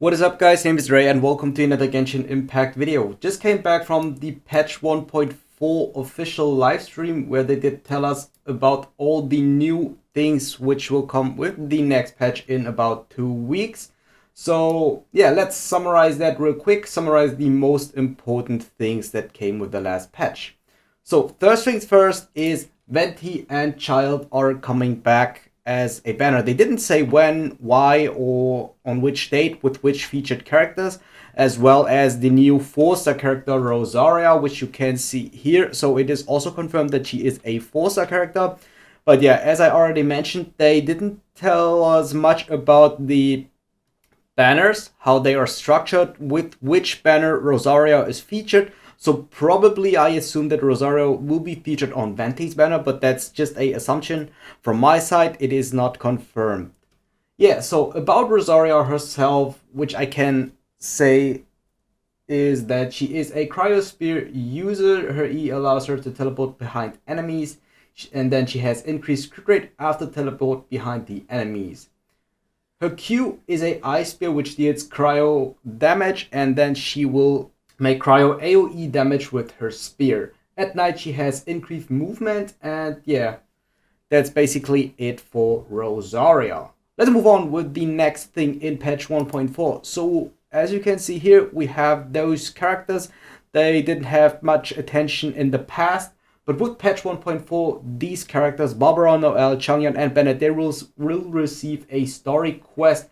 What is up, guys? Name is Ray and welcome to another Genshin Impact video. Just came back from the patch 1.4 official live stream where they did tell us about all the new things which will come with the next patch in about 2 weeks. So yeah, let's summarize that real quick, summarize the most important things that came with the last patch. So first things first is Venti and Child are coming back as a banner. They didn't say when, why, or on which date with which featured characters, as well as the new 4-star character Rosaria, which you can see here. So it is also confirmed that she is a 4-star character. But yeah, as I already mentioned, they didn't tell us much about the banners, how they are structured, with which banner Rosaria is featured. So probably I assume that Rosario will be featured on Venti's banner, but that's just a assumption from my side. It is not confirmed. Yeah, so about Rosario herself, which I can say is that she is a cryosphere user. Her E allows her to teleport behind enemies, and then she has increased crit rate after teleport behind the enemies. Her Q is a ice spear which deals cryo damage, and then she will make cryo AoE damage with her spear. At night she has increased movement, and yeah, that's basically it for Rosaria. Let's move on with the next thing in patch 1.4. So as you can see here, we have those characters. They didn't have much attention in the past, but with patch 1.4, these characters, Barbara, Noelle, Changyan, and Bennett, they will receive a story quest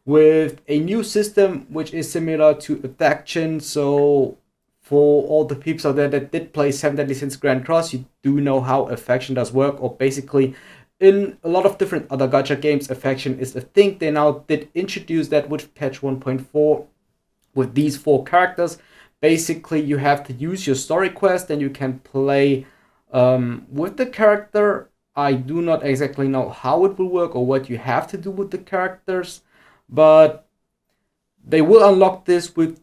with a new system which is similar to Affection. So for all the peeps out there that did play 7 Deadly Sins Grand Cross, you do know how Affection does work, or basically in a lot of different other gacha games, Affection is a thing. They now did introduce that with patch 1.4 with these 4 characters. Basically, you have to use your story quest and you can play with the character. I do not exactly know how it will work or what you have to do with the characters, but they will unlock this with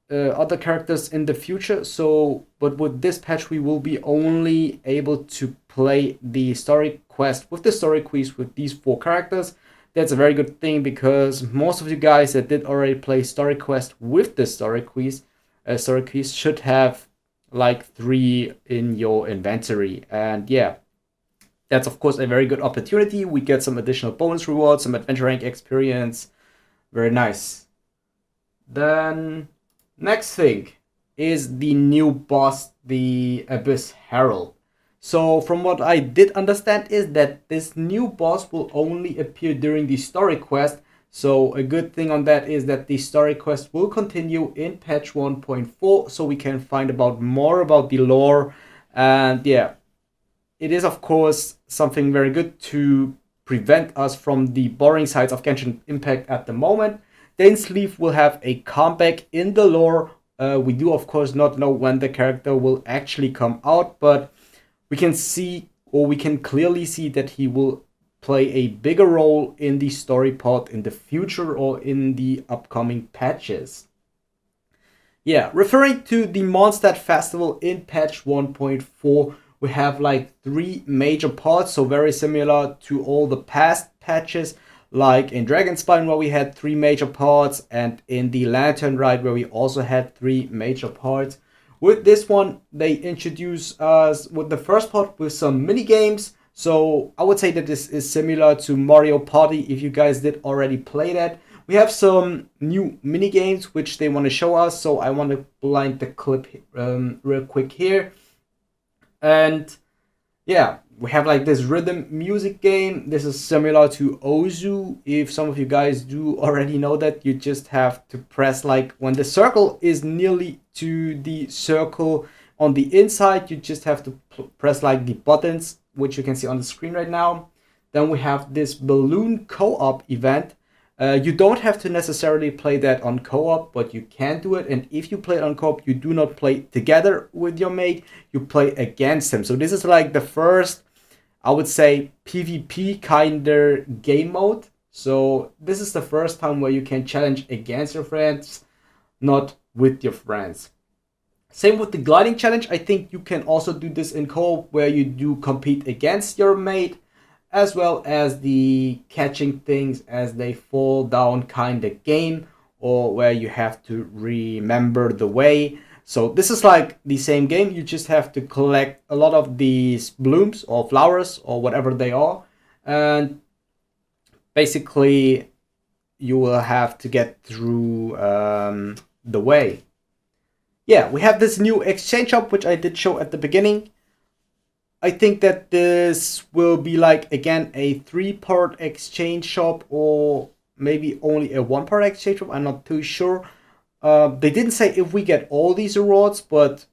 other characters in the future. So, but with this patch, we will be only able to play the story quest with the story quiz with these 4 characters. That's a very good thing, because most of you guys that did already play story quest with the story quiz should have like 3 in your inventory. And yeah, that's of course a very good opportunity. We get some additional bonus rewards, some adventure rank experience. Very nice. Then next thing is the new boss, the Abyss Herald. So from what I did understand is that this new boss will only appear during the story quest. So a good thing on that is that the story quest will continue in patch 1.4, so we can find about more about the lore. And yeah, it is of course something very good to prevent us from the boring sides of Genshin Impact at the moment. Dainsleif will have a comeback in the lore. We do of course not know when the character will actually come out, but we can see, or we can clearly see, that he will play a bigger role in the story part in the future or in the upcoming patches. Yeah, referring to the Mondstadt Festival in patch 1.4, we have like 3 major parts, so very similar to all the past patches, like in Dragonspine where we had 3 major parts, and in the Lantern Ride where we also had 3 major parts. With this one, they introduce us with the first part with some mini games. So I would say that this is similar to Mario Party if you guys did already play that. We have some new mini games which they want to show us, so I want to blind the clip real quick here. And yeah, we have like this rhythm music game. This is similar to Ozu. If some of you guys do already know that, you just have to press, like, when the circle is nearly to the circle on the inside, you just have to press like the buttons, which you can see on the screen right now. Then we have this balloon co-op event. You don't have to necessarily play that on co-op, but you can do it. And if you play it on co-op, you do not play together with your mate, you play against him. So this is like the first, I would say, PvP kind of game mode. So this is the first time where you can challenge against your friends, not with your friends. Same with the gliding challenge. I think you can also do this in co-op, where you do compete against your mate, as well as the catching things as they fall down kind of game, or where you have to remember the way. So this is like the same game. You just have to collect a lot of these blooms or flowers or whatever they are, and basically you will have to get through the way. Yeah, we have this new exchange shop, which I did show at the beginning. I think that this will be like, again, a 3-part exchange shop, or maybe only a 1-part exchange shop. I'm not too sure. They didn't say if we get all these rewards, but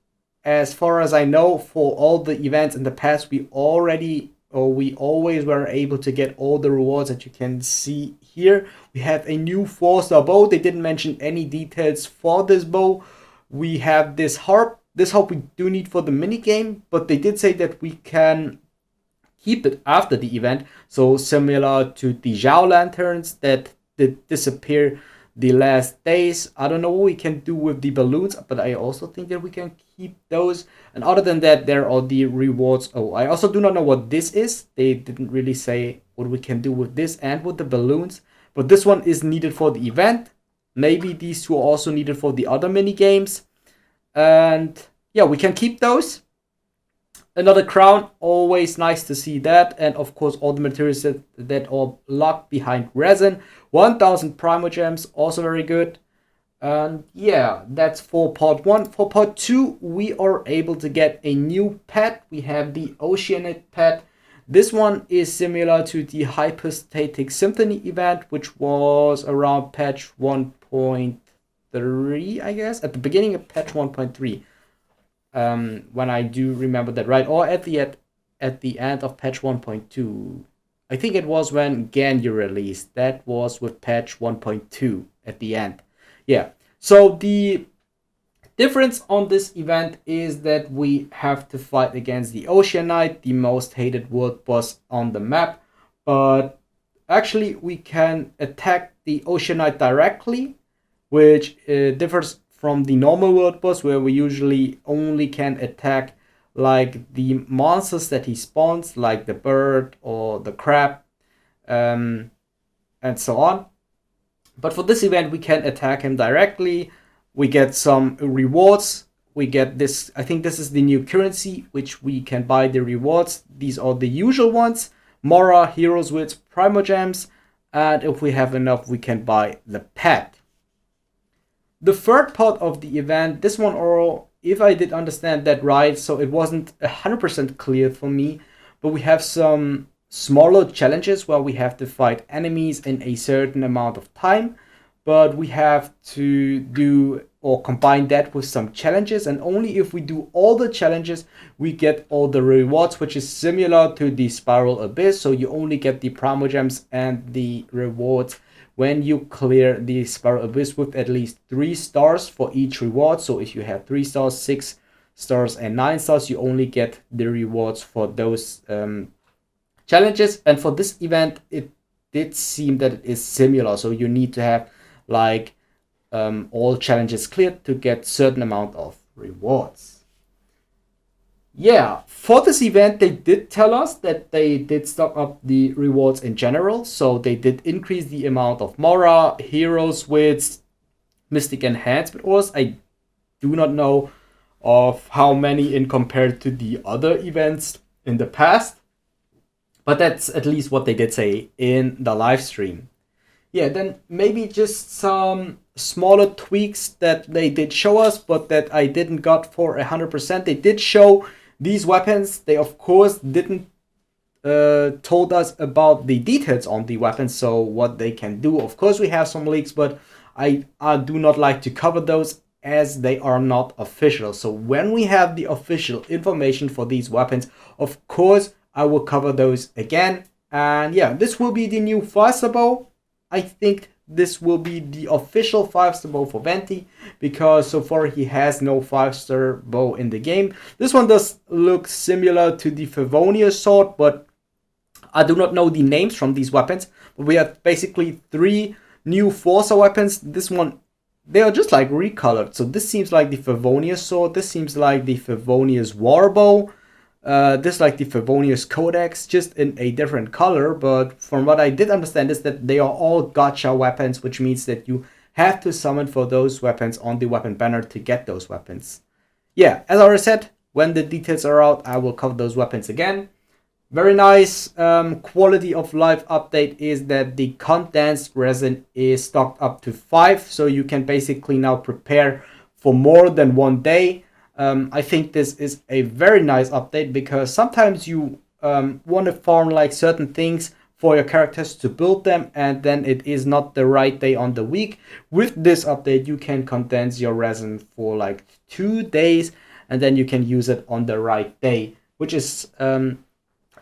as far as I know, for all the events in the past, we always were able to get all the rewards that you can see here. We have a new 4-star bow. They didn't mention any details for this bow. We have this harp. This harp we do need for the minigame, but they did say that we can keep it after the event. So similar to the Zhao lanterns that did disappear the last days. I don't know what we can do with the balloons, but I also think that we can keep those. And other than that, there are the rewards. Oh, I also do not know what this is. They didn't really say what we can do with this and with the balloons. But this one is needed for the event. Maybe these two are also needed for the other mini games. And yeah, we can keep those. Another crown, always nice to see that. And of course, all the materials that are locked behind resin. 1000 Primo Gems, also very good. And yeah, that's for part 1. For part 2, we are able to get a new pet. We have the Oceanic Pad. This one is similar to the Hypostatic Symphony event, which was around patch 1.3, I guess, at the beginning of patch 1.3. When I do remember that right, or at the end of patch 1.2. I think it was when Genshin released. That was with patch 1.2 at the end. Yeah. So the difference on this event is that we have to fight against the Ocean Knight, the most hated world boss on the map. But actually, we can attack the Ocean Knight directly, which differs from the normal world boss, where we usually only can attack like the monsters that he spawns, like the bird or the crab, and so on. But for this event, we can attack him directly. We get some rewards. We get this, I think this is the new currency, which we can buy the rewards. These are the usual ones: Mora, Heroes with Primo Gems, and if we have enough, we can buy the pet. The third part of the event, this one, or if I did understand that right, so it wasn't 100% clear for me, but we have some smaller challenges where we have to fight enemies in a certain amount of time, but we have to do or combine that with some challenges, and only if we do all the challenges we get all the rewards, which is similar to the Spiral Abyss. So you only get the Primo Gems and the rewards when you clear the Spiral Abyss with at least 3 stars for each reward. So if you have 3 stars, 6 stars, and 9 stars, you only get the rewards for those challenges. And for this event, it did seem that it is similar. So you need to have like all challenges cleared to get certain amount of rewards. Yeah, for this event, they did tell us that they did stock up the rewards in general. So they did increase the amount of Mora, Heroes with Mystic Enhancement Ores. I do not know of how many in compared to the other events in the past, but that's at least what they did say in the live stream. Yeah, then maybe just some smaller tweaks that they did show us, but that I didn't got for 100%. They did show these weapons. They of course didn't told us about the details on the weapons, so what they can do. Of course we have some leaks, but I do not like to cover those as they are not official. So when we have the official information for these weapons, of course I will cover those again. And yeah, this will be the new 5-star bow. I think this will be the official 5-star bow for Venti, because so far he has no 5-star bow in the game. This one does look similar to the Favonius sword, but I do not know the names from these weapons. But we have basically 3 new 4-star weapons. This one, they are just like recolored. So this seems like the Favonius sword. This seems like the Favonius warbow. This like the Favonius Codex, just in a different color. But from what I did understand is that they are all gacha weapons, which means that you have to summon for those weapons on the weapon banner to get those weapons. Yeah, as I already said, when the details are out, I will cover those weapons again. Very nice quality of life update is that the condensed resin is stocked up to 5, so you can basically now prepare for more than 1 day. I think this is a very nice update because sometimes you want to farm like certain things for your characters to build them, and then it is not the right day on the week. With this update, you can condense your resin for like 2 days, and then you can use it on the right day, which is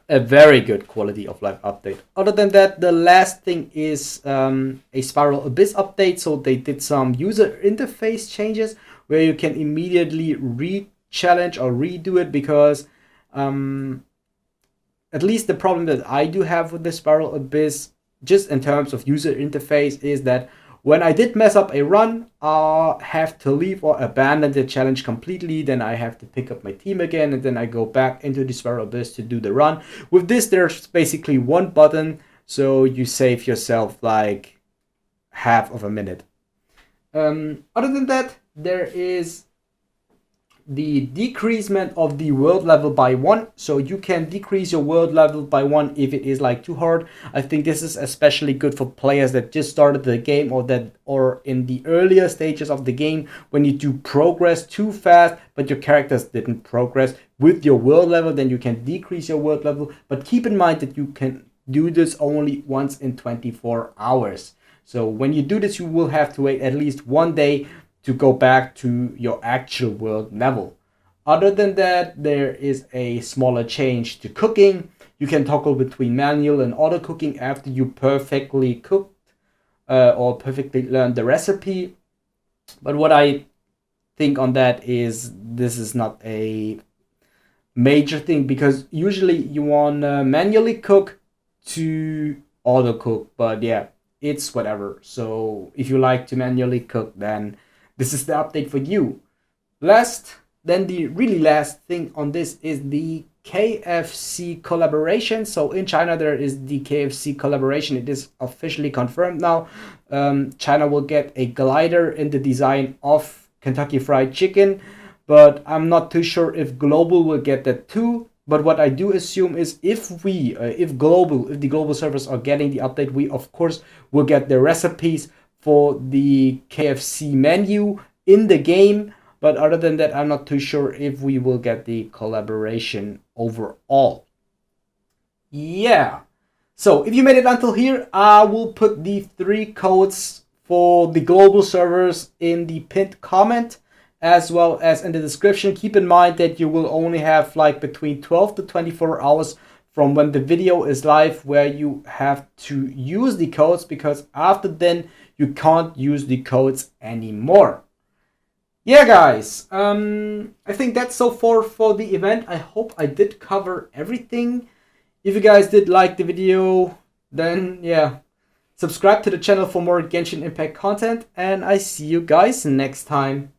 a very good quality of life update. Other than that, the last thing is a Spiral Abyss update. So they did some user interface changes where you can immediately re-challenge or redo it, because at least the problem that I do have with the Spiral Abyss, just in terms of user interface, is that when I did mess up a run, I have to leave or abandon the challenge completely. Then I have to pick up my team again, and then I go back into the Spiral Abyss to do the run. With this, there's basically one button, so you save yourself like half of a minute. Other than that, there is the decreasement of the world level by 1. So you can decrease your world level by 1 if it is like too hard. I think this is especially good for players that just started the game, or in the earlier stages of the game, when you do progress too fast but your characters didn't progress with your world level. Then you can decrease your world level, but keep in mind that you can do this only once in 24 hours. So when you do this, you will have to wait at least 1 day to go back to your actual world level. Other than that, there is a smaller change to cooking. You can toggle between manual and auto cooking after you perfectly cooked or perfectly learned the recipe. But what I think on that is this is not a major thing, because usually you want to manually cook to auto cook. But yeah, it's whatever. So if you like to manually cook, then this is the update for you. Then the really last thing on this is the KFC collaboration. So in China, there is the KFC collaboration. It is officially confirmed now. China will get a glider in the design of Kentucky Fried Chicken, but I'm not too sure if Global will get that too. But what I do assume is if the global servers are getting the update, we of course will get the recipes for the KFC menu in the game. But other than that, I'm not too sure if we will get the collaboration overall. Yeah. So if you made it until here, I will put the 3 codes for the global servers in the pinned comment, as well as in the description. Keep in mind that you will only have like between 12 to 24 hours from when the video is live where you have to use the codes, because after then you can't use the codes anymore. Yeah, guys, I think that's so far for the event. I hope I did cover everything. If you guys did like the video, then yeah, subscribe to the channel for more Genshin Impact content, and I see you guys next time.